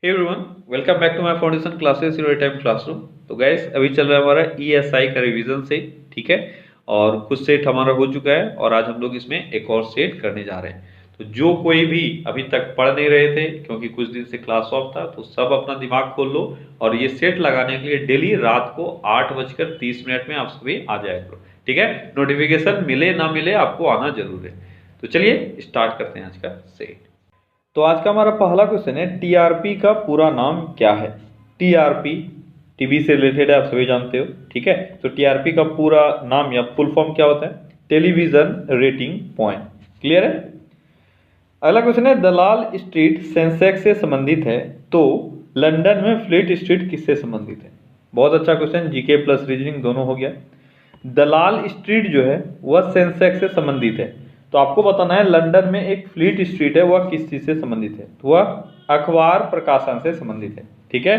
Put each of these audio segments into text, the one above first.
Hey everyone, welcome back to my foundation classes your time classroom. तो guys अभी चल रहा है हमारा ईएसआई का रिवीजन से, ठीक है। और कुछ सेट हमारा हो चुका है और आज हम लोग इसमें एक और सेट करने जा रहे हैं। तो जो कोई भी अभी तक पढ़ नहीं रहे थे क्योंकि कुछ दिन से क्लास ऑफ था, तो सब अपना दिमाग खोल लो और ये सेट लगाने के लिए डेली रात को 8:30 में आप सभी आ जाया करो, ठीक है। नोटिफिकेशन मिले ना मिले आपको आना जरूर है। तो चलिए स्टार्ट करते हैं आज का सेट। तो आज का हमारा पहला क्वेश्चन है, टीआरपी का पूरा नाम क्या है। टीआरपी टीवी से रिलेटेड है, आप सभी जानते हो, ठीक है। तो टीआरपी का पूरा नाम या फुल फॉर्म क्या होता है? Television rating point. क्लियर है। अगला क्वेश्चन है, दलाल स्ट्रीट सेंसेक्स से संबंधित है, तो लंदन में फ्लीट स्ट्रीट किससे संबंधित है? बहुत अच्छा क्वेश्चन, जीके प्लस रीजनिंग दोनों हो गया। दलाल स्ट्रीट जो है वह सेंसेक्स से संबंधित है, तो आपको बताना है लंदन में एक फ्लीट स्ट्रीट है, वह किस चीज से संबंधित है? तो वह अखबार प्रकाशन से संबंधित है, ठीक है।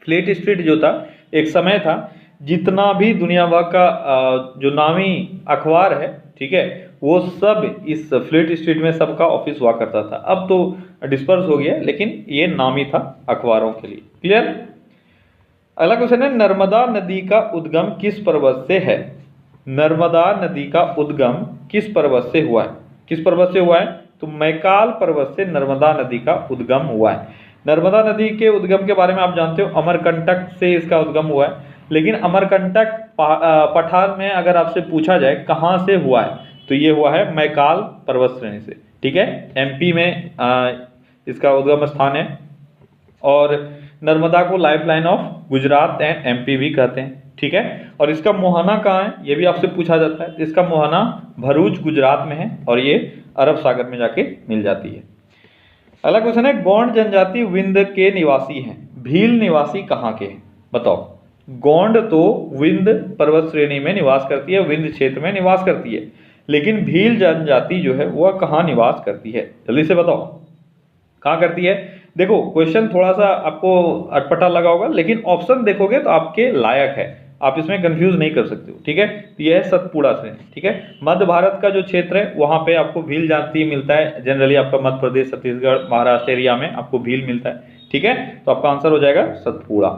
फ्लीट स्ट्रीट जो था, एक समय था जितना भी दुनिया भर का जो नामी अखबार है, ठीक है, वो सब इस फ्लीट स्ट्रीट में सबका ऑफिस हुआ करता था। अब तो डिस्पर्स हो गया, लेकिन ये नामी था अखबारों के लिए। क्लियर। अगला क्वेश्चन है, नर्मदा नदी का उद्गम किस पर्वत से है? नर्मदा नदी का उद्गम किस पर्वत से हुआ है? किस पर्वत से हुआ है? तो मैकाल पर्वत से नर्मदा नदी का उद्गम हुआ है। नर्मदा नदी के उद्गम के बारे में आप जानते हो, अमरकंटक से इसका उद्गम हुआ है। लेकिन अमरकंटक पठार में अगर आपसे पूछा जाए कहाँ से हुआ है, तो ये हुआ है मैकाल पर्वत श्रेणी से, ठीक है। एमपी में इसका उद्गम स्थान है। और नर्मदा को lifeline of Gujarat and MP भी कहते हैं, ठीक है। और इसका मुहाना कहाँ है, ये भी आपसे पूछा जाता है। इसका मुहाना भरूच गुजरात में है और ये अरब सागर में जाके मिल जाती है। अगला क्वेश्चन है, गोंड जनजाति विंध्य के निवासी हैं, भील निवासी कहाँ के हैं? बताओ। गोंड तो विंध्य पर्वत श्रेणी में निवास करती है, विंध्य क्षेत्र में निवास करती है, लेकिन भील जनजाति जो है वह कहाँ निवास करती है? जल्दी से बताओ, कहाँ करती है? देखो क्वेश्चन थोड़ा सा आपको अटपटा लगा होगा, लेकिन ऑप्शन देखोगे तो आपके लायक है, आप इसमें कंफ्यूज नहीं कर सकते हो, ठीक है। तो यह है सतपुड़ा श्रेणी, ठीक है। मध्य भारत का जो क्षेत्र है वहां पे आपको भील जाति मिलता है। जनरली आपका मध्य प्रदेश, छत्तीसगढ़, महाराष्ट्र एरिया में आपको भील मिलता है, ठीक है। तो आपका आंसर हो जाएगा सतपुड़ा।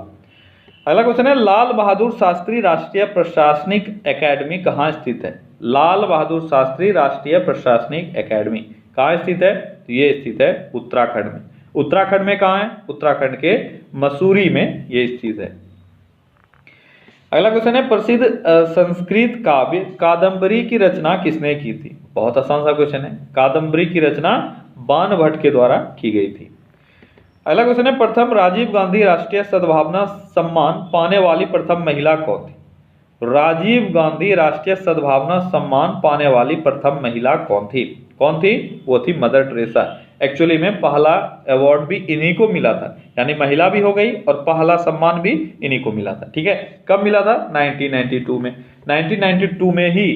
अगला क्वेश्चन है, लाल बहादुर शास्त्री राष्ट्रीय प्रशासनिक अकेडमी कहाँ स्थित है? लाल बहादुर शास्त्री राष्ट्रीय प्रशासनिक अकेडमी कहाँ स्थित है? तो ये स्थित है उत्तराखंड में। उत्तराखंड में कहाँ है? उत्तराखंड के मसूरी में ये स्थित है। अगला क्वेश्चन है, प्रसिद्ध संस्कृत काव्य कादम्बरी की रचना किसने की थी? बहुत आसान सा क्वेश्चन है। कादम्बरी की रचना बाणभट्ट के द्वारा की गई थी। अगला क्वेश्चन है, प्रथम राजीव गांधी राष्ट्रीय सद्भावना सम्मान पाने वाली प्रथम महिला कौन थी? राजीव गांधी राष्ट्रीय सद्भावना सम्मान पाने वाली प्रथम महिला कौन थी? कौन थी? वो थी मदर टेरेसा। एक्चुअली में पहला अवार्ड भी इन्हीं को मिला था, यानी महिला भी हो गई और पहला सम्मान भी इन्हीं को मिला था, ठीक है। कब मिला था? 1992 में। 1992 में ही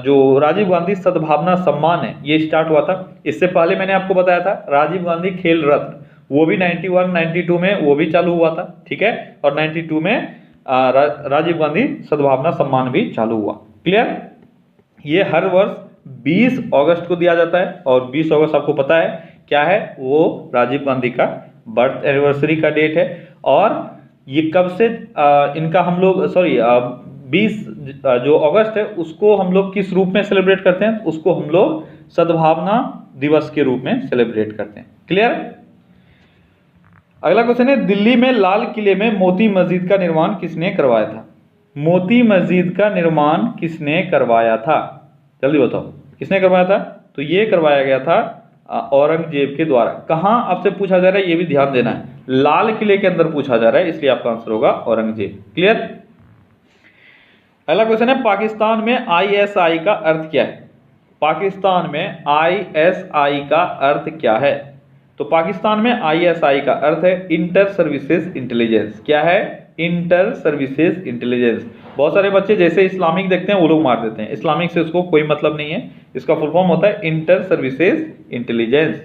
जो राजीव गांधी सद्भावना सम्मान है ये स्टार्ट हुआ था। इससे पहले मैंने आपको बताया था राजीव गांधी खेल रत्न, वो भी 91-92 में वो भी चालू हुआ था, ठीक है। और 92 में राजीव गांधी सद्भावना सम्मान भी चालू हुआ। क्लियर। ये हर वर्ष 20 अगस्त को दिया जाता है और 20 अगस्त आपको पता है क्या है? वो राजीव गांधी का बर्थ एनिवर्सरी का डेट है। और ये कब से इनका हम लोग 20 जो अगस्त है उसको हम लोग किस रूप में सेलिब्रेट करते हैं? उसको हम लोग सद्भावना दिवस के रूप में सेलिब्रेट करते हैं। क्लियर। अगला क्वेश्चन है, दिल्ली में लाल किले में मोती मस्जिद का निर्माण किसने करवाया था? मोती मस्जिद का निर्माण किसने करवाया था? जल्दी बताओ, किसने करवाया था? तो ये करवाया गया था औरंगजेब के द्वारा। कहां आपसे पूछा जा रहा है ये भी ध्यान देना है, लाल किले के अंदर पूछा जा रहा है, इसलिए आपका आंसर होगा औरंगजेब। क्लियर। अगला क्वेश्चन है, पाकिस्तान में आईएसआई का अर्थ क्या है? पाकिस्तान में आईएसआई का अर्थ क्या है? तो पाकिस्तान में आईएसआई का अर्थ है इंटर सर्विसेज इंटेलिजेंस। क्या है? Inter services intelligence. बहुत सारे बच्चे जैसे इस्लामिक देखते हैं वो लोग मार देते हैं, इस्लामिक से उसको कोई मतलब नहीं है, इसका फुल फॉर्म होता है इंटर सर्विसेज इंटेलिजेंस।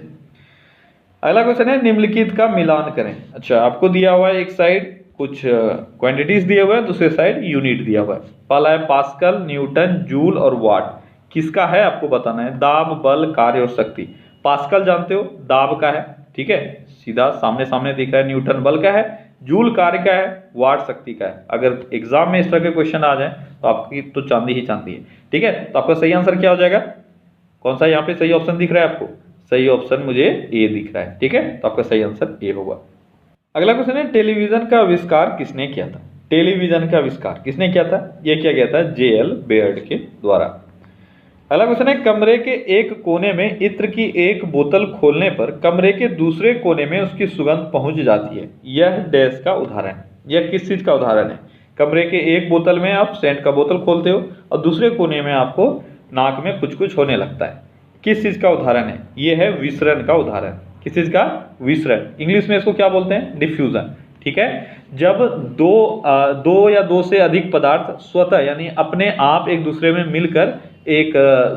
अगला क्वेश्चन है, निम्नलिखित का मिलान करें। अच्छा, आपको दिया हुआ है एक साइड कुछ क्वांटिटीज दिए हुए हैं, दूसरे साइड यूनिट दिया हुआ है। पहला है पास्कल, न्यूटन, जूल और वाट। किसका है आपको बताना है? दाब, बल, कार्य और शक्ति। पास्कल जानते हो दाब का है, ठीक है, सीधा सामने सामने दिख रहा है। न्यूटन बल का है, जूल कार्य का है, वाट शक्ति का है। अगर एग्जाम में इस तरह के क्वेश्चन आ जाए तो आपकी तो चांदी ही चांदी है। ठीक है, तो आपका सही आंसर क्या हो जाएगा? कौन सा यहाँ पे सही ऑप्शन दिख रहा है आपको? सही ऑप्शन मुझे ए दिख रहा है। ठीक है, तो आपका सही आंसर ए होगा। अगला क्वेश्चन है, टेलीविजन का आविष्कार किसने किया था? टेलीविजन का आविष्कार किसने किया था? यह किया गया था जे.एल. बेयर्ड के द्वारा। अगला क्वेश्चन है, कमरे के एक कोने में इत्र की एक बोतल खोलने पर कमरे के दूसरे कोने में उसकी सुगंध पहुंच जाती है। यह डैश का उदाहरण है। यह किस चीज का उदाहरण है? कमरे के एक बोतल में आप सेंट का बोतल खोलते हो और दूसरे कोने में आपको नाक में कुछ कुछ होने लगता है। किस चीज का उदाहरण है? यह है विसरण का उदाहरण। किस चीज का? विसरण। इंग्लिश में इसको क्या बोलते हैं? डिफ्यूजन। ठीक है, जब दो या दो से अधिक पदार्थ स्वतः यानी अपने आप एक दूसरे में मिलकर एक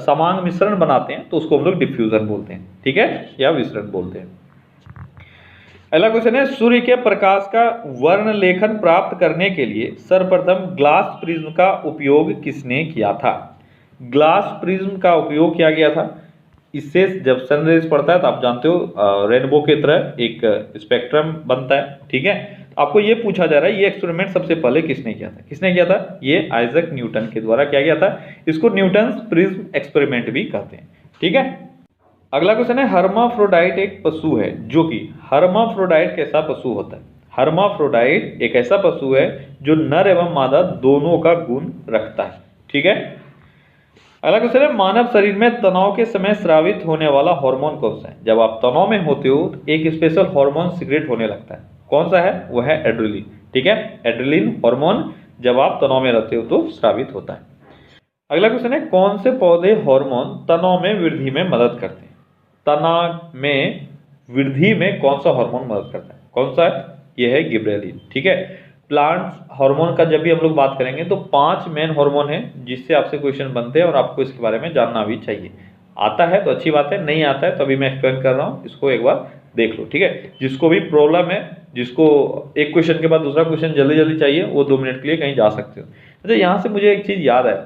समान मिश्रण बनाते हैं तो उसको हम लोग डिफ्यूजन बोलते हैं। ठीक है, या विसरण बोलते हैं। अगला क्वेश्चन है, सूर्य के प्रकाश का वर्ण लेखन प्राप्त करने के लिए सर्वप्रथम ग्लास प्रिज्म का उपयोग किसने किया था? ग्लास प्रिज्म का उपयोग किया गया था। इससे जब सनरेज पड़ता है तो आप जानते हो रेनबो की तरह एक स्पेक्ट्रम बनता है। ठीक है, आपको ये पूछा जा रहा है ये एक्सपेरिमेंट सबसे पहले किसने किया था? किसने किया था? ये आइजैक न्यूटन के द्वारा किया गया था। इसको न्यूटन प्रिज्म एक्सपेरिमेंट भी कहते हैं। ठीक है, अगला क्वेश्चन है, हर्माफ्रोडाइट एक पशु है जो कि हर्माफ्रोडाइट कैसा पशु होता है? हर्माफ्रोडाइट एक ऐसा पशु है जो नर एवं मादा दोनों का गुण रखता है। ठीक है, अगला क्वेश्चन है, मानव शरीर में तनाव के समय स्रावित होने वाला हार्मोन कौन सा है? जब आप तनाव में होते हो तो एक स्पेशल हार्मोन सीक्रेट होने लगता है। कौन सा है? वह है एड्रेनलिन। ठीक है, एड्रेनलिन हार्मोन जब आप तनाव में रहते हो तो स्रावित होता है। अगला क्वेश्चन है, कौन से पौधे हार्मोन तनाव में वृद्धि में मदद करते हैं? तनाव में वृद्धि में कौन सा हार्मोन मदद करता है? कौन सा है? यह है गिबरेलिन। ठीक है, प्लांट हार्मोन का जब भी हम लोग बात करेंगे तो 5 मेन हार्मोन है जिससे आपसे क्वेश्चन बनते हैं और आपको इसके बारे में जानना भी चाहिए। आता है तो अच्छी बात है, नहीं आता है तो अभी मैं एक्सप्लेन कर रहा हूँ, इसको एक बार देख लो। ठीक है, जिसको भी प्रॉब्लम है, जिसको एक क्वेश्चन के बाद दूसरा क्वेश्चन जल्दी जल्दी चाहिए, वो 2 मिनट के लिए कहीं जा सकते हो। अच्छा, यहाँ से मुझे एक चीज याद है,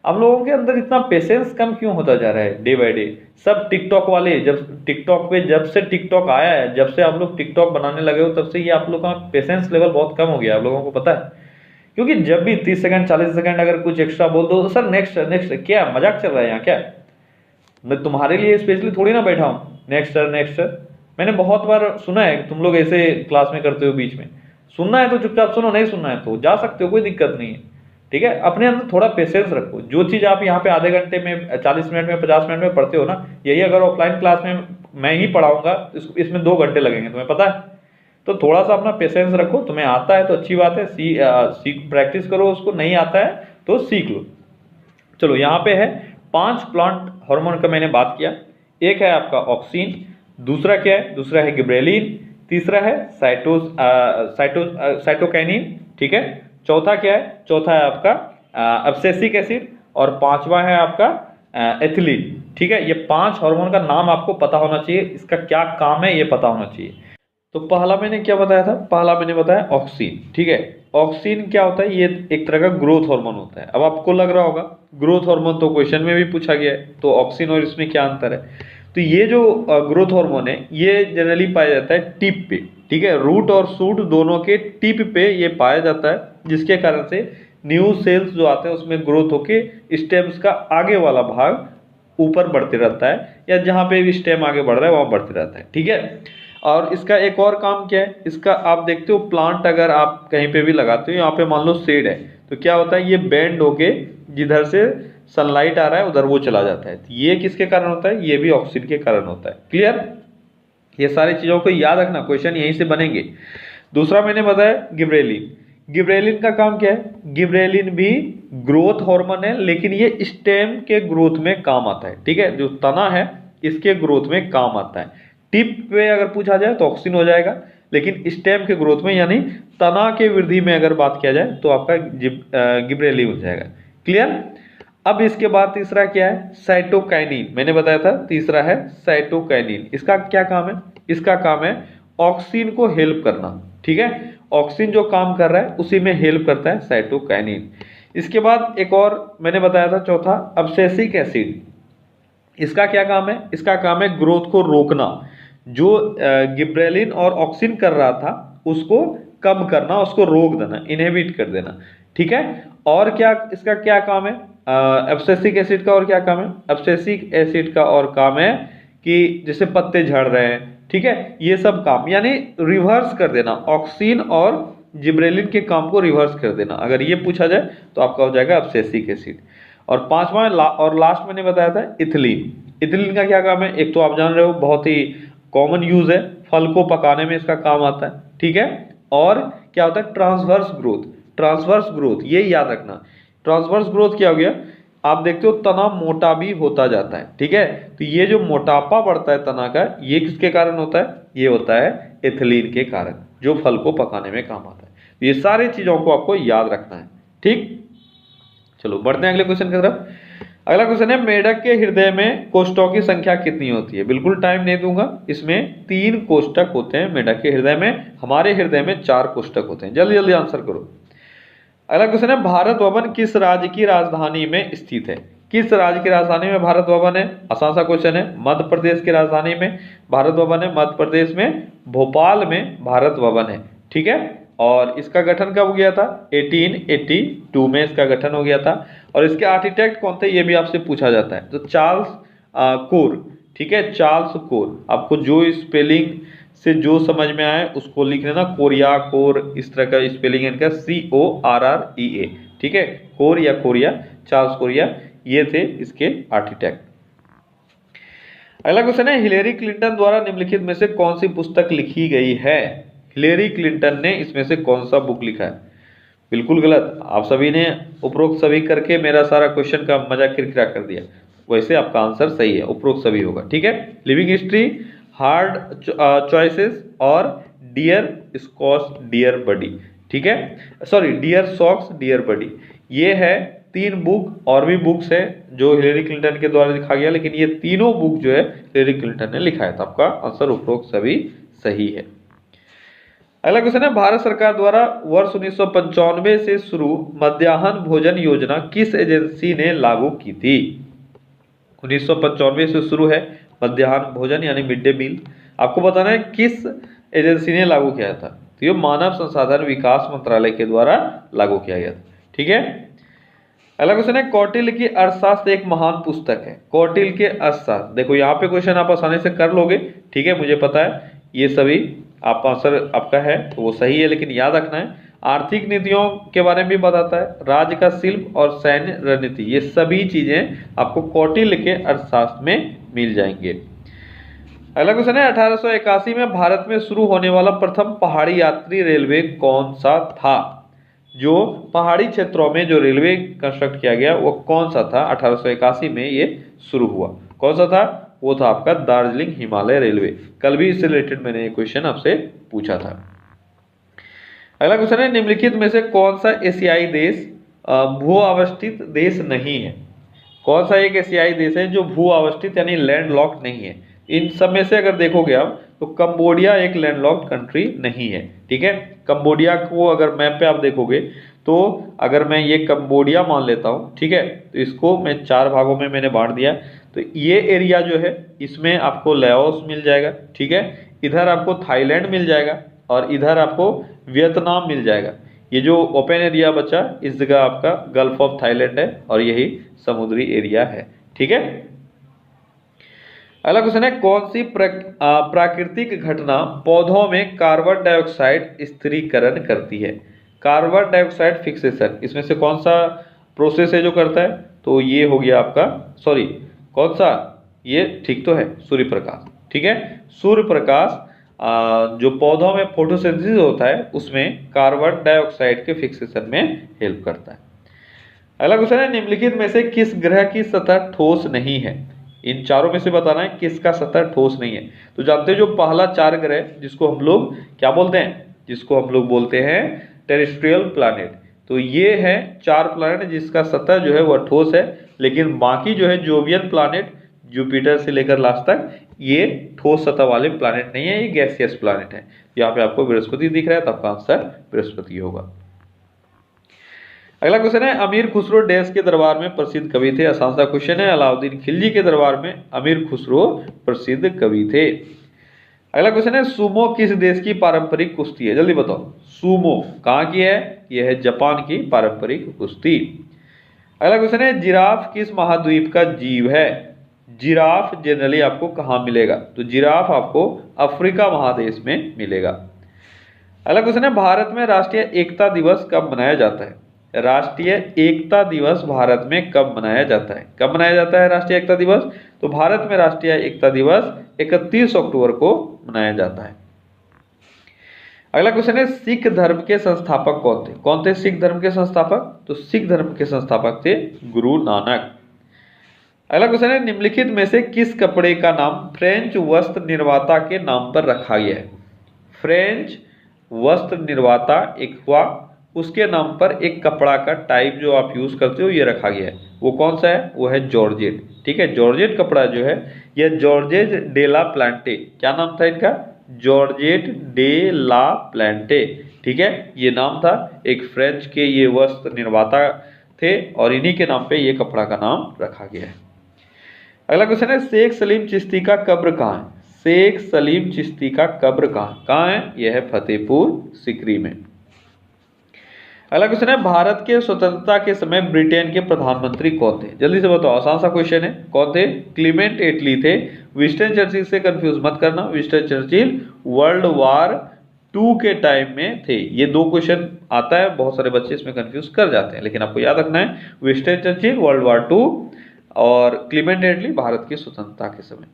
आप लोगों के अंदर इतना पेशेंस कम क्यों होता जा रहा है डे बाय डे? सब टिकटॉक वाले, जब टिकटॉक पे जब से टिकटॉक आया है, जब से आप लोग टिकटॉक बनाने लगे हो तब से ये आप लोग का पेशेंस लेवल बहुत कम हो गया, आप लोगों को पता है? क्योंकि जब भी 30 सेकंड 40 सेकंड अगर कुछ एक्स्ट्रा बोल दो तो सर नेक्स्ट नेक्स्ट, क्या मजाक चल रहा है यहाँ क्या? मैं तुम्हारे लिए स्पेशली थोड़ी ना बैठा हूँ नेक्स्ट नेक्स्ट। मैंने बहुत बार सुना है तुम लोग ऐसे क्लास में करते हो, बीच में सुनना है तो चुपचाप सुनो, नहीं सुनना है तो जा सकते हो, कोई दिक्कत नहीं है। ठीक है, अपने अंदर थोड़ा पेशेंस रखो। जो चीज आप यहाँ पे आधे घंटे में 40 मिनट में 50 मिनट में पढ़ते हो ना, यही अगर ऑफलाइन क्लास में मैं ही पढ़ाऊंगा इसमें 2 घंटे लगेंगे, तुम्हें पता है? तो थोड़ा सा अपना पेशेंस रखो। तुम्हें आता है तो अच्छी बात है, सीख प्रैक्टिस करो उसको, नहीं आता है तो सीख लो। चलो, यहाँ पे है 5 प्लांट हार्मोन का मैंने बात किया। एक है आपका ऑक्सीन, दूसरा क्या है? दूसरा है गिबरेलिन, तीसरा है साइटोकाइनिन। ठीक है, चौथा क्या है? चौथा है आपका अब्सेसिक एसिड, और 5वां है आपका एथिलीन। ठीक है, ये 5 हार्मोन का नाम आपको पता होना चाहिए, इसका क्या काम है ये पता होना चाहिए। तो पहला मैंने क्या बताया था? पहला मैंने बताया ऑक्सीन। ठीक है, ऑक्सीन क्या होता है? ये एक तरह का ग्रोथ हार्मोन होता है। अब आपको लग रहा होगा ग्रोथ हार्मोन तो क्वेश्चन में भी पूछा गया है, तो ऑक्सीन और इसमें क्या अंतर है? तो ये जो ग्रोथ हार्मोन है ये जनरली पाया जाता है टिप पे। ठीक है, रूट और शूट दोनों के टिप पे ये पाया जाता है, जिसके कारण से न्यू सेल्स जो आते हैं उसमें ग्रोथ होके स्टेम्स का आगे वाला भाग ऊपर बढ़ते रहता है, या जहाँ पे भी स्टेम आगे बढ़ रहा है वहाँ बढ़ते रहता है। ठीक है, और इसका एक और काम क्या है? इसका आप देखते हो प्लांट अगर आप कहीं पे भी लगाते हो, यहाँ पे मान लो शेड है, तो क्या होता है? ये बेंड होके जिधर से सनलाइट आ रहा है उधर वो चला जाता है। तो ये किसके कारण होता है? ये भी ऑक्सीजन के कारण होता है। क्लियर? ये सारी चीजों को याद रखना, क्वेश्चन यहीं से बनेंगे। दूसरा मैंने बताया गिबरेलिन। गिबरेलिन का काम क्या है? गिबरेलिन भी ग्रोथ हार्मोन है, लेकिन ये स्टेम के ग्रोथ में काम आता है। ठीक है, जो तना है इसके ग्रोथ में काम आता है। टिप पे अगर पूछा जाए तो ऑक्सीन हो जाएगा, लेकिन स्टेम के ग्रोथ में यानी तना के वृद्धि में अगर बात किया जाए तो आपका गिबरेलिन हो जाएगा। क्लियर? अब इसके बाद तीसरा क्या है? साइटोकाइनिन। मैंने बताया था तीसरा है साइटोकाइनिन। इसका क्या काम है? इसका काम है ऑक्सीन को हेल्प करना। ठीक है, ऑक्सीन जो काम कर रहा है उसी में हेल्प करता है साइटोकाइनिन। इसके बाद एक और मैंने बताया था चौथा, अब्सेसिक एसिड। इसका क्या काम है? इसका काम है ग्रोथ को रोकना। जो गिब्रेलिन और ऑक्सिन कर रहा था उसको कम करना, उसको रोक देना, इनहिबिट कर देना, ठीक है। और क्या इसका क्या काम है, एब्सिसिक एसिड का और क्या काम है, एब्सिसिक एसिड का और काम है कि जैसे पत्ते झड़ रहे हैं, ठीक है, ये सब काम, यानी रिवर्स कर देना, ऑक्सिन और जिब्रेलिन के काम को रिवर्स कर देना। अगर ये पूछा जाए तो आपका हो जाएगा एब्सिसिक एसिड। और पांचवा और लास्ट मैंने बताया था इथिलीन। इथिलीन का क्या काम है, एक तो आप जान रहे हो बहुत ही कॉमन यूज है, फल को पकाने में इसका काम आता है, ठीक है। और क्या होता है, ट्रांसवर्स ग्रोथ, ट्रांसवर्स ग्रोथ ये याद रखना। ट्रांसवर्स ग्रोथ क्या हो गया, आप देखते हो तना मोटा भी होता जाता है, ठीक है। तो ये जो मोटापा बढ़ता है तना का, ये किसके कारण होता है, ये होता है एथिलीन के कारण, जो फल को पकाने में काम आता है। तो ये सारी चीजों को आपको याद रखना है, ठीक। चलो बढ़ते हैं अगले क्वेश्चन की तरफ। अगला क्वेश्चन है, मेढक के हृदय में कोष्ठकों की संख्या कितनी होती है। बिल्कुल टाइम नहीं दूंगा, इसमें 3 कोष्ठक होते हैं मेढक के हृदय में, हमारे हृदय में 4 कोष्ठक होते हैं। जल्दी जल्दी आंसर करो। अगला क्वेश्चन है, भारत भवन किस राज्य की राजधानी में स्थित है। किस राज्य की राजधानी में भारत भवन है, आसान सा क्वेश्चन है। मध्य प्रदेश की राजधानी में भारत भवन है, मध्य प्रदेश में भोपाल में भारत भवन है, ठीक है। और इसका गठन कब गया था, 1882 में इसका गठन हो गया था। और इसके आर्किटेक्ट कौन थे, ये भी आपसे पूछा जाता है, तो चार्ल्स कोर, ठीक है, चार्ल्स कोर। आपको जो स्पेलिंग से जो समझ में आए उसको लिख लेना, कोरिया, कोर, इस तरह का स्पेलिंग है इनका, CORREA, ठीक है, कोर या कोरिया, चार्ल्स कोरिया, ये थे इसके आर्किटेक्ट। अगला क्वेश्चन है, हिलेरी क्लिंटन द्वारा निम्नलिखित में से कौन सी पुस्तक लिखी गई है। हिलेरी क्लिंटन ने इसमें से कौन सा बुक लिखा है। बिल्कुल गलत, आप सभी ने उपरोक्त सभी करके मेरा सारा क्वेश्चन का मजाक किरकिरा कर दिया। वैसे आपका आंसर सही है, उपरोक्त सभी होगा, ठीक है। लिविंग हिस्ट्री, हार्ड चॉइसेस और डियर स्कॉस डियर बडी, ठीक है, सॉरी डियर सॉक्स डियर बडी, ये है 3 बुक। और भी बुक्स है जो हिलेरी क्लिंटन के द्वारा लिखा गया, लेकिन ये तीनों बुक जो है हिलेरी क्लिंटन ने लिखा है। तो आपका आंसर उपरोक्त सभी सही है। अगला क्वेश्चन है, भारत सरकार द्वारा वर्ष 1995 से शुरू मध्याह्न भोजन योजना किस एजेंसी ने लागू की थी। 1995 से शुरू है मध्याह्न भोजन यानी मिड डे मील। आपको बताना है किस एजेंसी ने लागू किया था, तो ये मानव संसाधन विकास मंत्रालय के द्वारा लागू किया गया था, ठीक है। अगला क्वेश्चन है, कौटिल्य की अर्थशास्त्र एक महान पुस्तक है। कौटिल्य के अर्थशास्त्र, देखो यहाँ पे क्वेश्चन आप आसानी से कर लोगे, ठीक है, मुझे पता है ये सभी आप आंसर आपका है तो वो सही है, लेकिन याद रखना है आर्थिक नीतियों के बारे में भी बताता है, राज्य का शिल्प और सैन्य रणनीति, ये सभी चीजें आपको कौटिल्य के अर्थशास्त्र में मिल जाएंगे। अगला क्वेश्चन है, 1881 में भारत में शुरू होने वाला प्रथम पहाड़ी यात्री रेलवे कौन सा था। जो पहाड़ी क्षेत्रों में जो रेलवे कंस्ट्रक्ट किया गया वो कौन सा था, 1881 में ये शुरू हुआ, कौन सा था, वो था आपका दार्जिलिंग हिमालय रेलवे। कल भी इससे रिलेटेड मैंने ये क्वेश्चन आपसे पूछा था। अगला क्वेश्चन है, निम्नलिखित में से कौन सा एशियाई देश भू अवस्थित देश नहीं है। कौन सा एक एशियाई देश है जो भू अवस्थित यानी लैंड लॉक्ड नहीं है। इन सब में से अगर देखोगे आप तो कंबोडिया एक लैंड लॉक्ड कंट्री नहीं है, ठीक है। कंबोडिया को अगर मैप पे आप देखोगे तो अगर मैं ये कंबोडिया मान लेता हूँ, ठीक है, तो इसको मैं 4 भागों में मैंने बांट दिया। तो ये एरिया जो है इसमें आपको लाओस मिल जाएगा, ठीक है, इधर आपको थाईलैंड मिल जाएगा और इधर आपको वियतनाम मिल जाएगा। ये जो ओपन एरिया बचा इस जगह आपका गल्फ ऑफ थाईलैंड है और यही समुद्री एरिया है, ठीक है। अगला क्वेश्चन है, कौन सी प्राकृतिक घटना पौधों में कार्बन डाइऑक्साइड स्थिरीकरण करती है। कार्बन डाइऑक्साइड फिक्सेशन, इसमें से कौन सा प्रोसेस है जो करता है, तो ये हो गया आपका, सॉरी कौन सा, ये ठीक तो है, सूर्य प्रकाश, ठीक है। सूर्य प्रकाश जो पौधों में फोटोसिंथेसिस होता है उसमें कार्बन डाइऑक्साइड के फिक्सेशन में हेल्प करता है। अगला क्वेश्चन है, निम्नलिखित में से किस ग्रह की सतह ठोस नहीं है। इन चारों में से बताना है किसका सतह ठोस नहीं है। तो जानते हो जो पहला 4 ग्रह जिसको हम लोग क्या बोलते हैं, जिसको हम लोग बोलते हैं टेरेस्ट्रियल प्लैनेट, तो ये है 4 प्लैनेट जिसका सतह जो है वह ठोस है, लेकिन बाकी जो है जोवियन प्लैनेट जुपिटर से लेकर लास्ट तक ये ठोस सतह वाले प्लैनेट नहीं है, ये गैसियस प्लैनेट है। यहाँ पे आपको बृहस्पति दिख रहा है तो आपका आंसर बृहस्पति होगा। अगला क्वेश्चन है, अमीर खुसरो डैश के दरबार में प्रसिद्ध कवि थे। आसान सा क्वेश्चन है, अलाउद्दीन खिलजी के दरबार में अमीर खुसरो प्रसिद्ध कवि थे। अगला क्वेश्चन है सुमो किस देश की पारंपरिक कुश्ती है, जल्दी बताओ। सुमो कहाँ की है, यह है जापान की पारंपरिक कुश्ती। अगला क्वेश्चन है जिराफ किस महाद्वीप का जीव है। जिराफ जनरली आपको कहाँ मिलेगा, तो जिराफ आपको अफ्रीका महादेश में मिलेगा। अगला क्वेश्चन है भारत में राष्ट्रीय एकता दिवस कब मनाया जाता है। राष्ट्रीय एकता दिवस भारत में कब मनाया जाता है, कब मनाया जाता है राष्ट्रीय एकता दिवस, तो भारत में राष्ट्रीय एकता दिवस 31 अक्टूबर को मनाया जाता है। अगला क्वेश्चन है सिख धर्म के संस्थापक कौन थे, कौन थे सिख धर्म के संस्थापक, तो सिख धर्म के संस्थापक थे गुरु नानक। अगला क्वेश्चन है निम्नलिखित में से किस कपड़े का नाम फ्रेंच वस्त्र निर्माता के नाम पर रखा गया है। फ्रेंच वस्त्र निर्माता एक हुआ, उसके नाम पर एक कपड़ा का टाइप जो आप यूज करते हो ये रखा गया है, वो कौन सा है, वो है जॉर्जेट। ठीक है, जॉर्जेट कपड़ा जो है यह जॉर्जेट डे ला प्लांटे, क्या नाम था इनका, जॉर्जेट डे ला प्लांटे। ठीक है, ये नाम था, एक फ्रेंच के ये वस्त्र निर्माता थे और इन्हीं के नाम पे ये कपड़ा का नाम रखा गया है। अगला क्वेश्चन है शेख सलीम चिश्ती का कब्र कहाँ है। शेख सलीम चिश्ती का कब्र कहाँ है, यह है फतेहपुर सिकरी में। अगला क्वेश्चन है भारत के स्वतंत्रता के समय ब्रिटेन के प्रधानमंत्री कौन थे, जल्दी से बताओ, आसान सा क्वेश्चन है, कौन थे, क्लीमेंट एटली थे। विंस्टन चर्चिल से कंफ्यूज मत करना, विंस्टन चर्चिल वर्ल्ड वार 2 के टाइम में थे। ये 2 क्वेश्चन आता है, बहुत सारे बच्चे इसमें कंफ्यूज कर जाते हैं, लेकिन आपको याद रखना है विंस्टन चर्चिल वर्ल्ड वार 2 और क्लीमेंट एटली भारत की स्वतंत्रता के समय।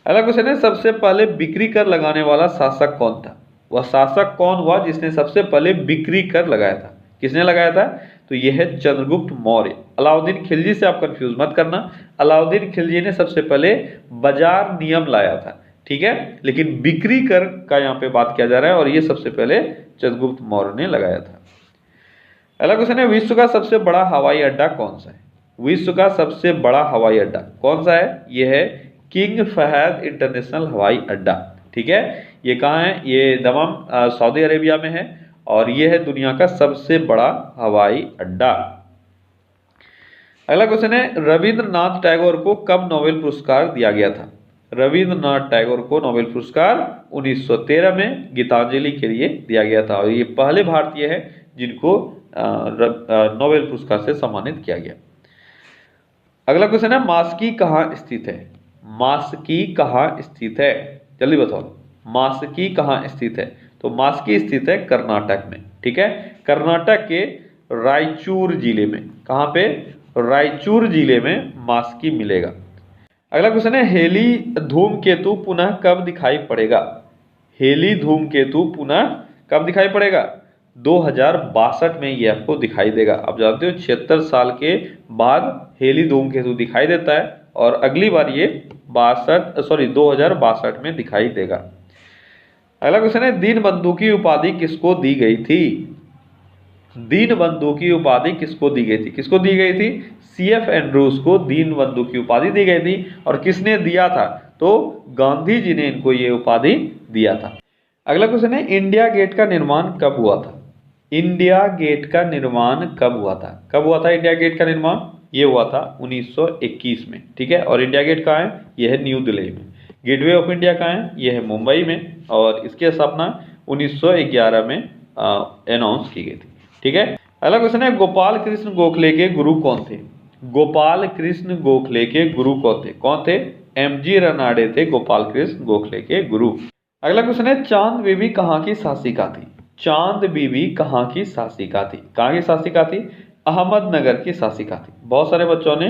अगला क्वेश्चन है सबसे पहले बिक्री कर लगाने वाला शासक कौन था। वह शासक कौन हुआ जिसने सबसे पहले बिक्री कर लगाया था, किसने लगाया था, तो यह है चंद्रगुप्त मौर्य। अलाउद्दीन खिलजी से आप कंफ्यूज मत करना, अलाउद्दीन खिलजी ने सबसे पहले बाजार नियम लाया था, ठीक है, लेकिन बिक्री कर का यहाँ पे बात किया जा रहा है और ये सबसे पहले चंद्रगुप्त मौर्य ने लगाया था। अगला क्वेश्चन है विश्व का सबसे बड़ा हवाई अड्डा कौन सा है। विश्व का सबसे बड़ा हवाई अड्डा कौन सा है, यह है किंग फहद इंटरनेशनल हवाई अड्डा। ठीक है, ये कहाँ है, ये दमम सऊदी अरेबिया में है और ये है दुनिया का सबसे बड़ा हवाई अड्डा। अगला क्वेश्चन है रविंद्रनाथ टैगोर को कब नोबेल पुरस्कार दिया गया था। रविंद्रनाथ टैगोर को नोबेल पुरस्कार 1913 में गीतांजलि के लिए दिया गया था और ये पहले भारतीय है जिनको नोबेल पुरस्कार से सम्मानित किया गया। अगला क्वेश्चन है मास्की कहाँ स्थित है। मास्की कहाँ स्थित है, जल्दी बताओ, मास्की कहाँ स्थित है, तो मास्की स्थित है कर्नाटक में। ठीक है, कर्नाटक के रायचूर जिले में, कहाँ पे, रायचूर जिले में मास्की मिलेगा। अगला क्वेश्चन है हेली धूमकेतु पुनः कब दिखाई पड़ेगा। हेली धूमकेतु पुनः कब दिखाई पड़ेगा, 2062 में ये आपको दिखाई देगा। आप जानते हो 76 साल के बाद हेली धूमकेतु दिखाई देता है और अगली बार ये 2062 में दिखाई देगा। अगला क्वेश्चन है दीनबंधु की उपाधि किसको दी गई थी। दीनबंधु की उपाधि किसको दी गई थी, किसको दी गई थी, CF एंड्रूज को दीनबंधु की उपाधि दी गई थी और किसने दिया था, तो गांधी जी ने इनको ये उपाधि दिया था। अगला क्वेश्चन है इंडिया गेट का निर्माण कब हुआ था। इंडिया गेट का निर्माण कब हुआ था, कब हुआ था इंडिया गेट का निर्माण, ये हुआ था 1921 में। ठीक है, और इंडिया गेट कहाँ है, यह है न्यू दिल्ली में। गेटवे ऑफ इंडिया कहाँ है, यह है मुंबई में और इसकी स्थापना 1911 में अनाउंस की गई थी। ठीक है, अगला क्वेश्चन है गोपाल कृष्ण गोखले के गुरु कौन थे। गोपाल कृष्ण गोखले के गुरु कौन थे, MG रनाडे थे गोपाल कृष्ण गोखले के गुरु। अगला क्वेश्चन है चांद बीबी कहाँ की शासिका थी। चांद बीबी कहाँ की शासिका थी, कहाँ की शासिका थी, अहमदनगर की शासिका थी। बहुत सारे बच्चों ने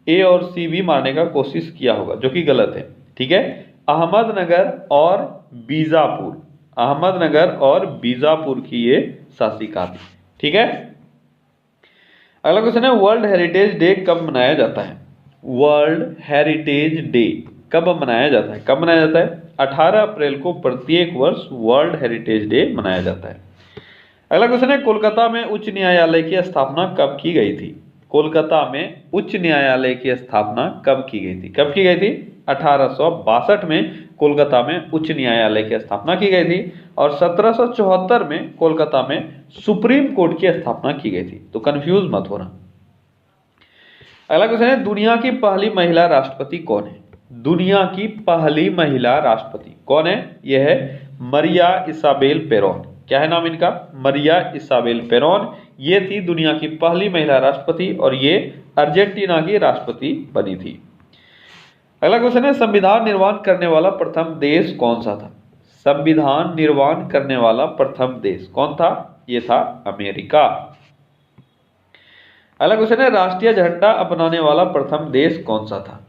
A और C भी मारने का कोशिश किया होगा जो कि गलत है। ठीक है, अहमदनगर और बीजापुर, अहमदनगर और बीजापुर की ये शासिका थी। ठीक है, अगला क्वेश्चन है वर्ल्ड हेरिटेज डे कब मनाया जाता है। वर्ल्ड हेरिटेज डे कब मनाया जाता है, कब मनाया जाता है, 18 अप्रैल को प्रत्येक वर्ष वर्ल्ड हेरिटेज डे मनाया जाता है। अगला क्वेश्चन है कोलकाता में उच्च न्यायालय की स्थापना कब की गई थी। कोलकाता में उच्च न्यायालय की स्थापना कब की गई थी, कब की गई थी, 1862 में कोलकाता में उच्च न्यायालय की स्थापना की गई थी और 1774 में कोलकाता में सुप्रीम कोर्ट की स्थापना की गई थी। तो कंफ्यूज मत होना। अगला क्वेश्चन है दुनिया की पहली महिला राष्ट्रपति कौन है। दुनिया की पहली महिला राष्ट्रपति कौन है? यह है मरिया इसाबेल पेरोन। क्या है नाम इनका? मरिया इसाबेल पेरोन। ये थी दुनिया की पहली महिला राष्ट्रपति और ये अर्जेंटीना की राष्ट्रपति बनी थी। अगला क्वेश्चन है, संविधान निर्माण करने वाला प्रथम देश कौन सा था? संविधान निर्माण करने वाला प्रथम देश कौन था? ये था अमेरिका। अगला क्वेश्चन है, राष्ट्रीय झंडा अपनाने वाला प्रथम देश कौन सा था?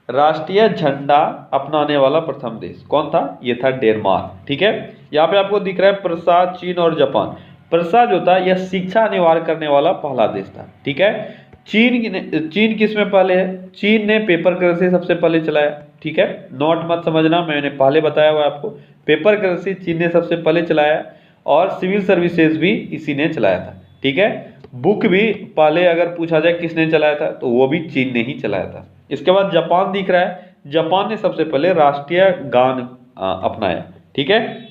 राष्ट्रीय झंडा अपनाने वाला प्रथम देश कौन था? ये था डेनमार्क। ठीक है, यहाँ पे आपको दिख रहा है प्रसा, चीन और जापान। प्रसा जो था यह शिक्षा अनिवार्य करने वाला पहला देश था। ठीक है, चीन किस में पहले है? चीन ने पेपर करेंसी सबसे पहले चलाया। ठीक है, नोट मत समझना, मैंने पहले बताया हुआ आपको। पेपर करेंसी चीन ने सबसे पहले चलाया और सिविल सर्विसेज भी इसी ने चलाया था। ठीक है, बुक भी पहले अगर पूछा जाए किसने चलाया था तो वो भी चीन ने ही चलाया था। इसके बाद जापान दिख रहा है, जापान ने सबसे पहले राष्ट्रीय गान अपनाया। ठीक है,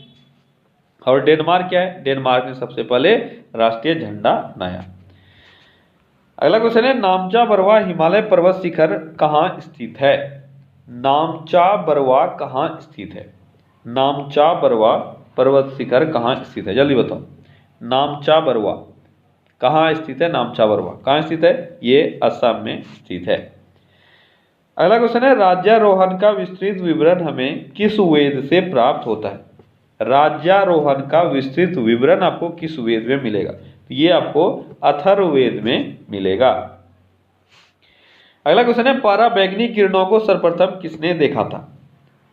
और डेनमार्क क्या है? डेनमार्क ने सबसे पहले राष्ट्रीय झंडा अपनाया। अगला क्वेश्चन है, नामचा बरवा हिमालय पर्वत शिखर कहाँ स्थित है? नामचा बरवा कहाँ स्थित है? नामचा बरवा पर्वत शिखर कहाँ स्थित है? जल्दी बताओ, नामचा बरवा कहाँ स्थित है? नामचा बरवा कहाँ स्थित है? ये असम में स्थित है। अगला क्वेश्चन है, राज्यारोहण का विस्तृत विवरण हमें किस वेद से प्राप्त होता है? राज्यारोहण का विस्तृत विवरण आपको किस वेद में मिलेगा? ये आपको अथर्ववेद में मिलेगा। अगला क्वेश्चन है, पराबैंगनी किरणों को सर्वप्रथम किसने देखा था?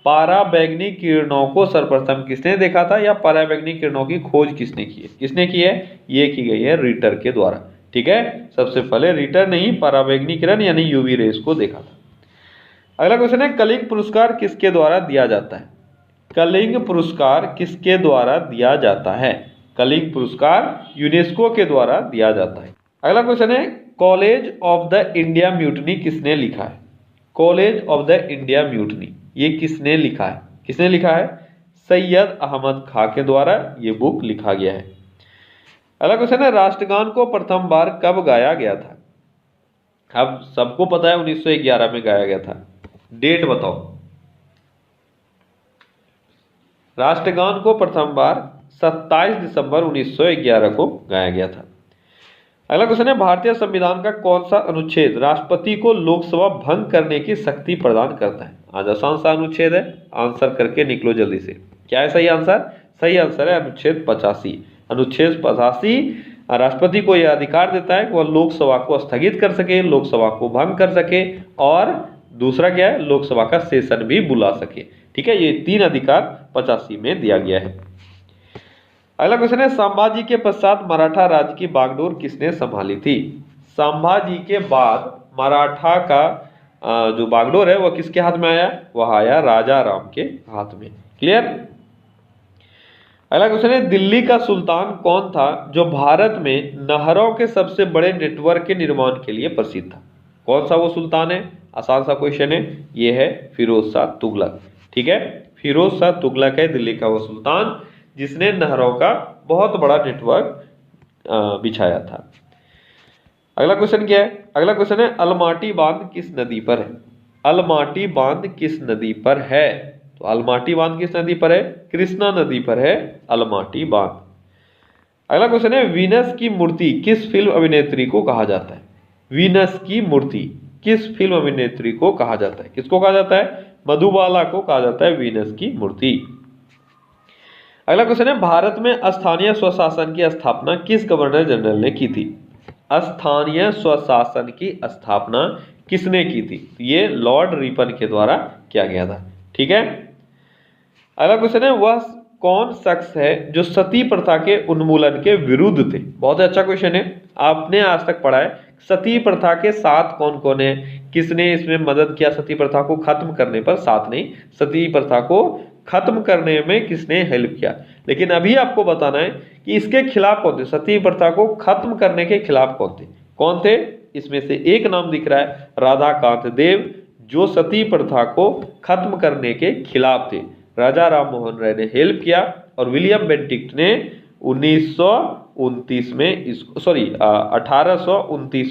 पराबैंगनी किरणों को सर्वप्रथम किसने देखा था या पराबैंगनी किरणों की खोज किसने की है? किसने की है? ये की गई है रिटर के द्वारा। ठीक है, सबसे पहले रिटर ने ही पराबैंगनी किरण यानी यूवी रेस को देखा था। अगला क्वेश्चन है, कलिंग पुरस्कार किसके द्वारा दिया जाता है? कलिंग पुरस्कार किसके द्वारा दिया जाता है? कलिंग पुरस्कार यूनेस्को के द्वारा दिया जाता है। अगला क्वेश्चन है, college of the India mutiny किसने लिखा है? College of the India mutiny ये किसने लिखा है? किसने लिखा है? सैयद अहमद खां के द्वारा ये बुक लिखा गया है। अगला क्वेश्चन है, राष्ट्रगान को प्रथम बार कब गाया गया था? अब सबको पता है 1911 में गाया गया था। डेट बताओ। राष्ट्रगान को प्रथम बार 27 दिसंबर 1911 को गाया गया था। अगला क्वेश्चन है, भारतीय संविधान का कौन सा अनुच्छेद राष्ट्रपति को लोकसभा भंग करने की शक्ति प्रदान करता है? आज आसान सा अनुच्छेद है, आंसर करके निकलो जल्दी से। क्या है सही आंसर? सही आंसर है अनुच्छेद 85। अनुच्छेद 85 राष्ट्रपति को यह अधिकार देता है कि वह लोकसभा को स्थगित कर सके, लोकसभा को भंग कर सके और दूसरा क्या है, लोकसभा का सेशन भी बुला सके। ठीक है, ये 3 अधिकार 85 में दिया गया है। अगला क्वेश्चन है, संभाजी के पश्चात मराठा राज्य की बागडोर किसने संभाली थी? संभाजी के बाद मराठा का जो बागडोर है वह किसके हाथ में आया? वह आया राजा राम के हाथ में। क्लियर। अगला क्वेश्चन है, दिल्ली का सुल्तान कौन था जो भारत में नहरों के सबसे बड़े नेटवर्क के निर्माण के लिए प्रसिद्ध था? कौन सा वो सुल्तान है? आसान सा क्वेश्चन है, ये है फिरोज शाह तुगलक। ठीक है, फिरोज शाह तुगलक है दिल्ली का वो सुल्तान जिसने नहरों का बहुत बड़ा नेटवर्क बिछाया था। अगला क्वेश्चन क्या है? अगला क्वेश्चन है, अलमाटी बांध किस नदी पर है? अलमाटी बांध किस नदी पर है? तो अलमाटी बांध किस नदी पर है? कृष्णा नदी पर है अलमाटी बांध। अगला क्वेश्चन है, वीनस की मूर्ति किस फिल्म अभिनेत्री को कहा जाता है? वीनस की मूर्ति किस फिल्म अभिनेत्री को कहा जाता है? किसको कहा जाता है? मधुबाला को कहा जाता है वीनस की मूर्ति। अगला क्वेश्चन है, भारत में स्थानीय स्वशासन की स्थापना किस गवर्नर जनरल ने की थी? स्थानीय स्वशासन की स्थापना किसने की थी? ये लॉर्ड रिपन के द्वारा किया गया था। ठीक है, अगला क्वेश्चन है, वह कौन शख्स है जो सती प्रथा के उन्मूलन के विरुद्ध थे? बहुत अच्छा क्वेश्चन है, आपने आज तक पढ़ा है सती प्रथा के साथ कौन कौन है, किसने इसमें मदद किया सती प्रथा को खत्म करने पर? साथ नहीं, सती प्रथा को खत्म करने में किसने हेल्प किया। लेकिन अभी आपको बताना है कि इसके खिलाफ कौन थे, सती प्रथा को खत्म करने के खिलाफ कौन थे? कौन थे? इसमें से एक नाम दिख रहा है राधाकांत देव, जो सती प्रथा को खत्म करने के खिलाफ थे। राजा राम मोहन राय ने हेल्प किया और विलियम बेंटिक्ट ने 1829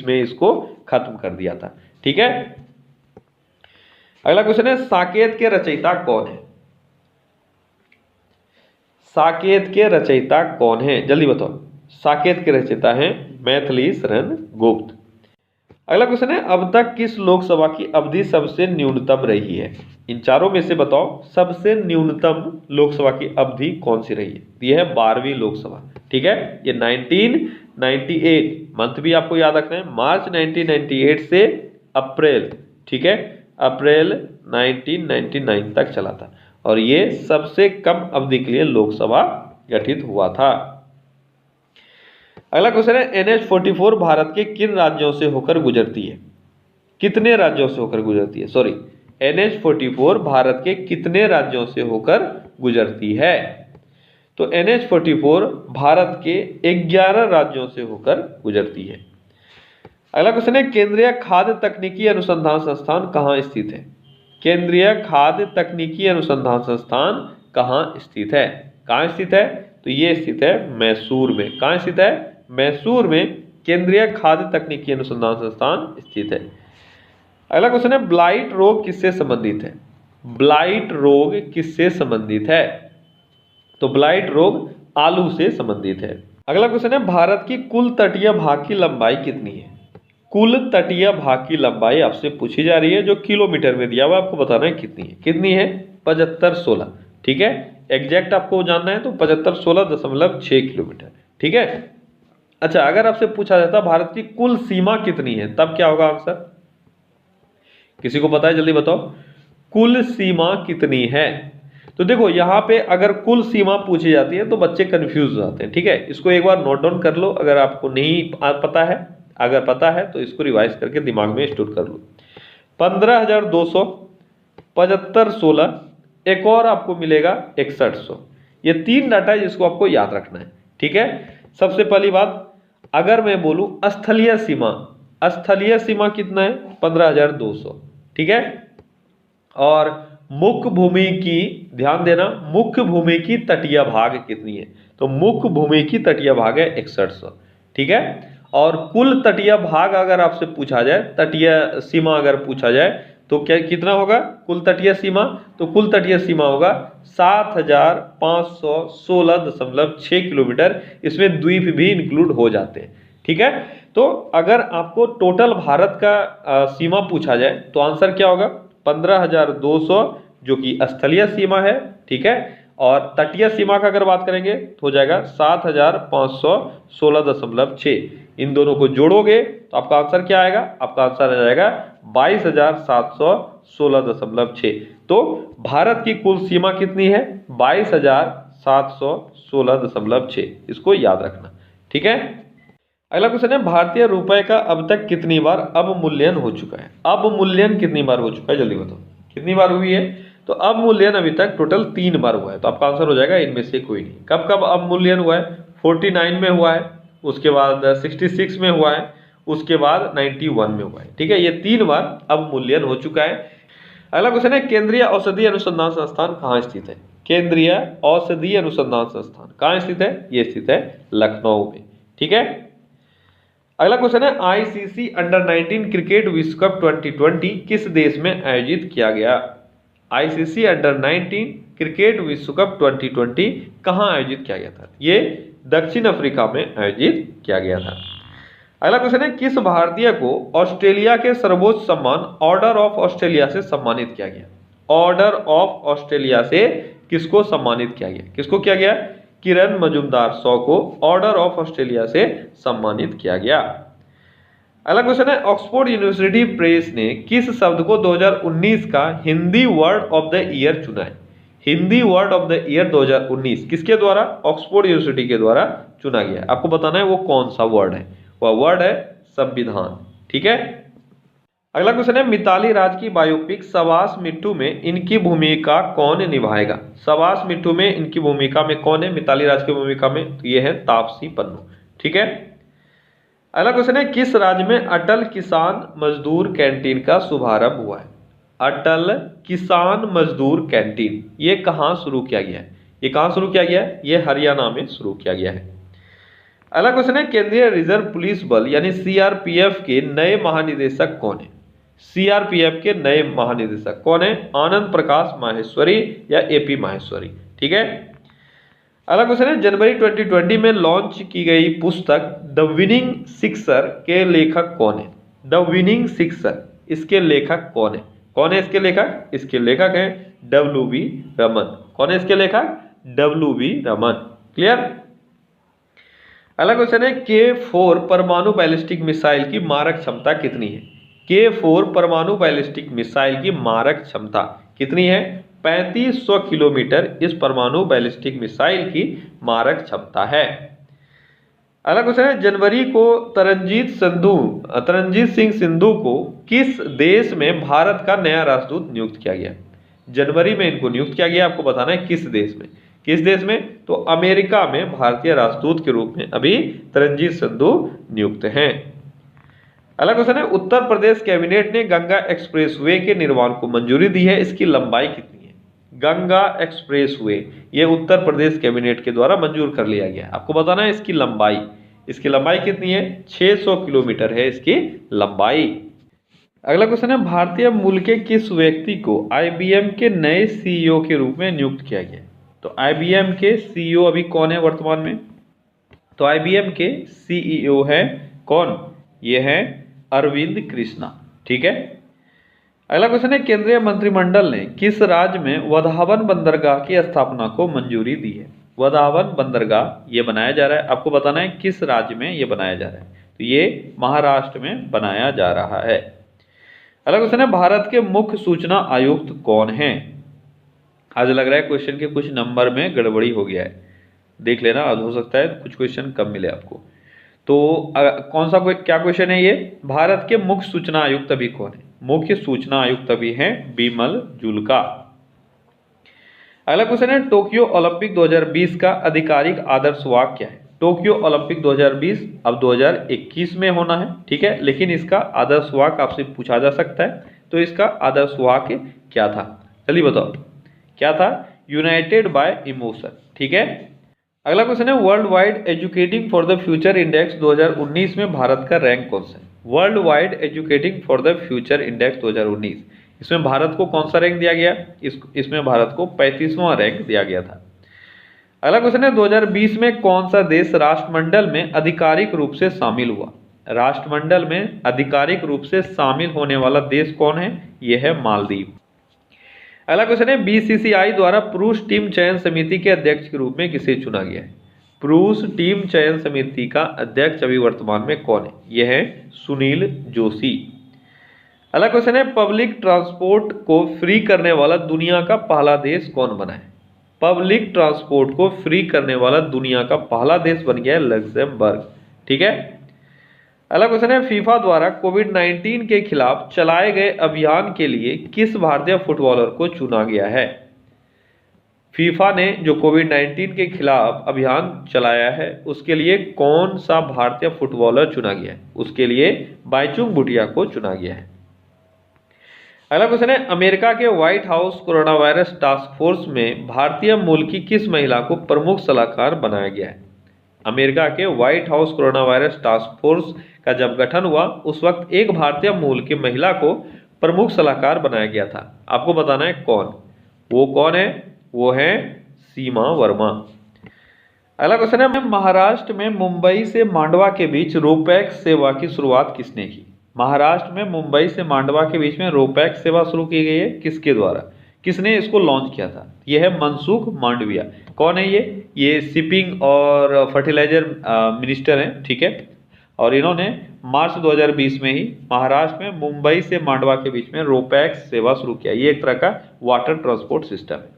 में इसको खत्म कर दिया था। ठीक है, अगला क्वेश्चन है साकेत के रचयिता कौन है? साकेत के रचयिता कौन है, जल्दी बताओ। साकेत के रचयिता हैं मैथिली शरण गुप्त। अगला क्वेश्चन है अब तक किस लोकसभा की अवधि सबसे न्यूनतम रही है? इन चारों में से बताओ सबसे न्यूनतम लोकसभा की अवधि कौन सी रही है? यह है 12वीं लोकसभा, ठीक है। ये 1998 मंथ भी आपको याद रखना है, मार्च 1998 से अप्रैल, ठीक है, अप्रैल 1999 तक चला था और ये सबसे कम अवधि के लिए लोकसभा गठित हुआ था। अगला क्वेश्चन है NH-44 भारत के किन राज्यों से होकर गुजरती है? कितने राज्यों से होकर गुजरती है? सॉरी, NH-44 भारत के कितने राज्यों से होकर गुजरती है? तो NH-44 भारत के 11 राज्यों से होकर गुजरती है। अगला क्वेश्चन है केंद्रीय खाद्य तकनीकी अनुसंधान संस्थान कहाँ स्थित है? केंद्रीय खाद्य तकनीकी अनुसंधान संस्थान कहाँ स्थित है? कहाँ स्थित है? तो ये स्थित है मैसूर में। कहाँ स्थित है? मैसूर में केंद्रीय खाद्य तकनीकी अनुसंधान संस्थान स्थित है। अगला क्वेश्चन है ब्लाइट रोग किससे संबंधित है? ब्लाइट रोग किससे संबंधित है? तो ब्लाइट रोग आलू से संबंधित है। अगला क्वेश्चन है भारत की कुल तटीय भाग की लंबाई कितनी है? कुल तटीय भाग की लंबाई आपसे पूछी जा रही है, जो किलोमीटर में दिया हुआ आपको बताना है कितनी है। कितनी है? 7516, ठीक है। एग्जैक्ट आपको जानना है तो 7516.6 किलोमीटर, ठीक है। अच्छा, अगर आपसे पूछा जाता भारत की कुल सीमा कितनी है, तब क्या होगा आंसर? किसी को पता है? जल्दी बताओ, कुल सीमा कितनी है? तो देखो यहाँ पे अगर कुल सीमा पूछी जाती है तो बच्चे कंफ्यूज हो जाते हैं, ठीक है। इसको एक बार नोट डाउन कर लो, अगर आपको नहीं पता है, अगर पता है तो इसको रिवाइज करके दिमाग में स्टोर कर लो। 15,200, 7516, एक और आपको मिलेगा 6100। ये 3 डाटा है जिसको आपको याद रखना है, ठीक है। सबसे पहली बात, अगर मैं बोलूं स्थलीय सीमा, स्थलीय सीमा कितना है? 15,200, ठीक है। और मुख्य भूमि की, ध्यान देना, मुख्य भूमि की तटीय भाग कितनी है? तो मुख्य भूमि की तटीय भाग है 6100, ठीक है। और कुल तटीय भाग अगर आपसे पूछा जाए, तटीय सीमा अगर पूछा जाए तो क्या कितना होगा कुल तटीय सीमा? तो कुल तटीय सीमा होगा 7516.6 किलोमीटर। इसमें द्वीप भी इंक्लूड हो जाते हैं, ठीक है। तो अगर आपको टोटल भारत का सीमा पूछा जाए तो आंसर क्या होगा? 15,200 जो कि स्थलीय सीमा है, ठीक है। और तटीय सीमा का अगर बात करेंगे तो हो जाएगा 7516.6। इन दोनों को जोड़ोगे तो आपका आंसर क्या आएगा? आपका आंसर आ जाएगा 22,716.6। तो भारत की कुल सीमा कितनी है? 22,716.6। इसको याद रखना, ठीक है। अगला क्वेश्चन है भारतीय रुपए का अब तक कितनी बार अवमूल्यन हो चुका है? अवमूल्यन कितनी बार हो चुका है, जल्दी बताओ कितनी बार हुई है? तो अवमूल्यन अभी तक टोटल 3 बार हुआ है। तो आपका आंसर हो जाएगा इनमें से कोई नहीं। कब कब अवमूल्यन हुआ है? 49 में हुआ है, उसके बाद 66 में हुआ है, उसके बाद 91 में हुआ है, ठीक है। ये 3 बार अवमूल्यन हो चुका है। अगला क्वेश्चन है केंद्रीय औषधि अनुसंधान संस्थान कहाँ स्थित है? केंद्रीय औषधि अनुसंधान संस्थान कहाँ स्थित है? ये स्थित है लखनऊ में, ठीक है। अगला क्वेश्चन है आईसीसी अंडर 19 क्रिकेट विश्व कप 2020 किस देश में आयोजित किया गया? आईसीसी अंडर 19 क्रिकेट विश्व कप 2020 कहाँ आयोजित किया गया था? ये दक्षिण अफ्रीका में आयोजित किया गया था। अगला क्वेश्चन है किस भारतीय को ऑस्ट्रेलिया के सर्वोच्च सम्मान ऑर्डर ऑफ ऑस्ट्रेलिया से सम्मानित किया गया? ऑर्डर ऑफ ऑस्ट्रेलिया से किसको सम्मानित किया गया? किसको किया गया? किरण मजुमदार शॉ को ऑर्डर ऑफ ऑस्ट्रेलिया से सम्मानित किया गया। अगला क्वेश्चन है ऑक्सफोर्ड यूनिवर्सिटी प्रेस ने किस शब्द को 2019 का Hindi word of the year चुना है? Hindi word of the year 2019 किसके द्वारा? ऑक्सफोर्ड यूनिवर्सिटी के द्वारा चुना गया। आपको बताना है वो कौन सा वर्ड है। वह वर्ड है संविधान, ठीक है। अगला क्वेश्चन है मिताली राज की बायोपिक सवास मिट्टू में इनकी भूमिका कौन निभाएगा? सवास मिट्टू में इनकी भूमिका में कौन है मिताली राज की भूमिका में? तो ये है तापसी पन्नू, ठीक है। अगला क्वेश्चन है किस राज्य में अटल किसान मजदूर कैंटीन का शुभारंभ हुआ है? अटल किसान मजदूर कैंटीन ये कहाँ शुरू किया गया है? ये कहाँ शुरू किया गया है? ये हरियाणा में शुरू किया गया है। अगला क्वेश्चन है केंद्रीय रिजर्व पुलिस बल यानी सीआरपीएफ के नए महानिदेशक कौन है? सीआरपीएफ के नए महानिदेशक कौन है? आनंद प्रकाश माहेश्वरी या एपी माहेश्वरी। ठीक है। अगला क्वेश्चन है, जनवरी 2020 में लॉन्च की गई पुस्तक द विनिंग सिक्सर के लेखक कौन है? द विनिंग सिक्सर, इसके लेखक कौन है? कौन है इसके लेखक? इसके लेखक है डब्ल्यू.बी. रमन। कौन है इसके लेखक? डब्ल्यू.बी. रमन। क्लियर। अगला क्वेश्चन है, K4 परमाणु बैलिस्टिक मिसाइल की मारक क्षमता कितनी है? K4 परमाणु बैलिस्टिक मिसाइल की मारक क्षमता कितनी है? 3500 किलोमीटर इस परमाणु बैलिस्टिक मिसाइल की मारक क्षमता है। अगला क्वेश्चन है, जनवरी को तरनजीत सिंह संधू को किस देश में भारत का नया राष्ट्रदूत नियुक्त किया गया? जनवरी में इनको नियुक्त किया गया, आपको बताना है किस देश में। किस देश में? तो अमेरिका में भारतीय राष्ट्रदूत के रूप में अभी तरनजीत संधू नियुक्त हैं। अगला क्वेश्चन है, उत्तर प्रदेश कैबिनेट ने गंगा एक्सप्रेसवे के निर्माण को मंजूरी दी है, इसकी लंबाई कितनी है? गंगा एक्सप्रेसवे ये उत्तर प्रदेश कैबिनेट के द्वारा मंजूर कर लिया गया। आपको बताना है इसकी लंबाई। इसकी लंबाई कितनी है? 600 किलोमीटर है इसकी लंबाई। अगला क्वेश्चन है, भारतीय मूल के किस व्यक्ति को आईबीएम के नए सीईओ के रूप में नियुक्त किया गया? तो आईबीएम के सीईओ अभी कौन है वर्तमान में? तो आईबीएम के सीईओ है कौन? ये है अरविंद कृष्णा। ठीक है। अगला क्वेश्चन है, केंद्रीय मंत्रिमंडल ने किस राज्य में वधावन बंदरगाह की स्थापना को मंजूरी दी है? वधावन बंदरगाह ये बनाया जा रहा है, आपको बताना है किस राज्य में ये बनाया जा रहा है। तो ये महाराष्ट्र में बनाया जा रहा है। अगला क्वेश्चन है, भारत के मुख्य सूचना आयुक्त कौन है? आज लग रहा है क्वेश्चन के कुछ नंबर में गड़बड़ी हो गया है, देख लेना, आज हो सकता है कुछ क्वेश्चन कम मिले आपको। तो कौन सा क्या क्वेश्चन है ये? भारत के मुख्य सूचना आयुक्त अभी कौन है? मुख्य सूचना आयुक्त अभी हैं बिमल जुल्का। अगला क्वेश्चन है, टोक्यो ओलंपिक 2020 का आधिकारिक आदर्श वाक्य क्या है? टोक्यो ओलंपिक 2020 अब 2021 में होना है। ठीक है, लेकिन इसका आदर्श वाक्य आपसे पूछा जा सकता है। तो इसका आदर्श वाक्य क्या था? चलिए बताओ क्या था? United bye emotion. ठीक है। अगला क्वेश्चन है, world wide educating for the future index 2019 में भारत का रैंक कौन सा है? World wide educating for the future index 2019, इसमें भारत को कौन सा रैंक दिया गया? इसमें भारत को 35वां रैंक दिया गया था। अगला क्वेश्चन है, 2020 में कौन सा देश राष्ट्रमंडल में आधिकारिक रूप से शामिल हुआ? राष्ट्रमंडल में आधिकारिक रूप से शामिल होने वाला देश कौन है? यह है मालदीव। अगला क्वेश्चन है, बीसीसीआई द्वारा पुरुष टीम चयन समिति के अध्यक्ष के रूप में किसे चुना गया है? पुरुष टीम चयन समिति का अध्यक्ष अभी वर्तमान में कौन है? यह है सुनील जोशी। अगला क्वेश्चन है, पब्लिक ट्रांसपोर्ट को फ्री करने वाला दुनिया का पहला देश कौन बना है? पब्लिक ट्रांसपोर्ट को फ्री करने वाला दुनिया का पहला देश बन गया है लग्जमबर्ग। ठीक है। अगला क्वेश्चन है, फीफा द्वारा कोविड-19 के खिलाफ चलाए गए अभियान के लिए किस भारतीय फुटबॉलर को चुना गया है? फीफा ने जो कोविड-19 के खिलाफ अभियान चलाया है उसके लिए कौन सा भारतीय फुटबॉलर चुना गया है? उसके लिए बाईचुंग भूटिया को चुना गया है। अगला क्वेश्चन है, अमेरिका के white house corona virus task force में भारतीय मूल की किस महिला को प्रमुख सलाहकार बनाया गया है? अमेरिका के white house corona virus task force का जब गठन हुआ उस वक्त एक भारतीय मूल की महिला को प्रमुख सलाहकार बनाया गया था। आपको बताना है कौन? वो कौन है? वो है सीमा वर्मा। अगला क्वेश्चन है, महाराष्ट्र में मुंबई से मांडवा के बीच रोपैक्स सेवा की शुरुआत किसने की? महाराष्ट्र में मुंबई से मांडवा के बीच में रोपैक्स सेवा शुरू की गई है, किसके द्वारा? किसने इसको लॉन्च किया था? यह है मनसुख मांडविया। कौन है ये शिपिंग और फर्टिलाइजर मिनिस्टर हैं। ठीक है। और इन्होंने मार्च 2020 में ही महाराष्ट्र में मुंबई से मांडवा के बीच में रोपैक्स सेवा शुरू किया। ये एक तरह का वाटर ट्रांसपोर्ट सिस्टम है।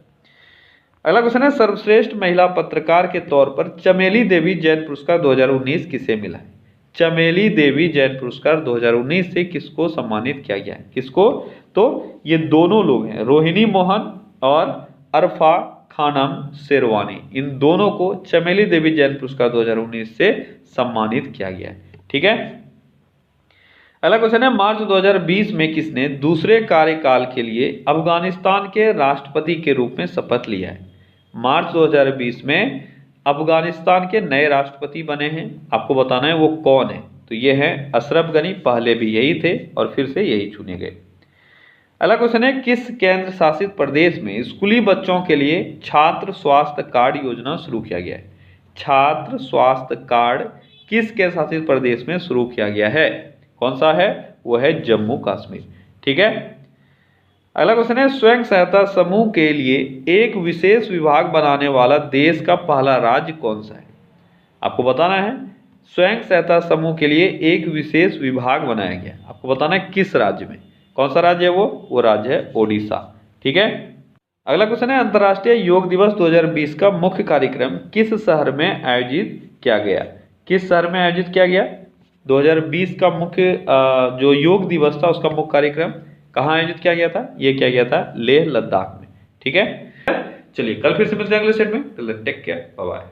अगला क्वेश्चन है, सर्वश्रेष्ठ महिला पत्रकार के तौर पर चमेली देवी जैन पुरस्कार 2019 किसे मिला है? चमेली देवी जैन पुरस्कार 2019 से किसको सम्मानित किया गया है? किसको? तो ये दोनों लोग हैं, रोहिणी मोहन और अरफा खानम शेरवानी। इन दोनों को चमेली देवी जैन पुरस्कार 2019 से सम्मानित किया गया है। ठीक है। अगला क्वेश्चन है, मार्च 2020 में किसने दूसरे कार्यकाल के लिए अफगानिस्तान के राष्ट्रपति के रूप में शपथ लिया है? मार्च 2020 में अफगानिस्तान के नए राष्ट्रपति बने हैं। आपको बताना है वो कौन है? तो ये हैं अशरफ गनी, पहले भी यही थे और फिर से यही चुने गए। अगला क्वेश्चन है, किस केंद्र शासित प्रदेश में स्कूली बच्चों के लिए छात्र स्वास्थ्य कार्ड योजना शुरू किया गया है? छात्र स्वास्थ्य कार्ड किस केंद्र शासित प्रदेश में शुरू किया गया है? कौन सा है? वो है जम्मू कश्मीर। ठीक है। अगला क्वेश्चन है, स्वयं सहायता समूह के लिए एक विशेष विभाग बनाने वाला देश का पहला राज्य कौन सा है? आपको बताना है। स्वयं सहायता समूह के लिए एक विशेष विभाग बनाया गया, आपको बताना है किस राज्य में। कौन सा राज्य है वो राज्य है ओडिशा। ठीक है। अगला क्वेश्चन है, अंतर्राष्ट्रीय योग दिवस 2020 का मुख्य कार्यक्रम किस शहर में आयोजित किया गया? किस शहर में आयोजित किया गया? 2020 का मुख्य जो योग दिवस था उसका मुख्य कार्यक्रम कहाँ आयोजित किया गया था? ये किया गया था लेह लद्दाख में। ठीक है। चलिए कल फिर से मिलते हैं अगले सेट में। Take care, bye bye.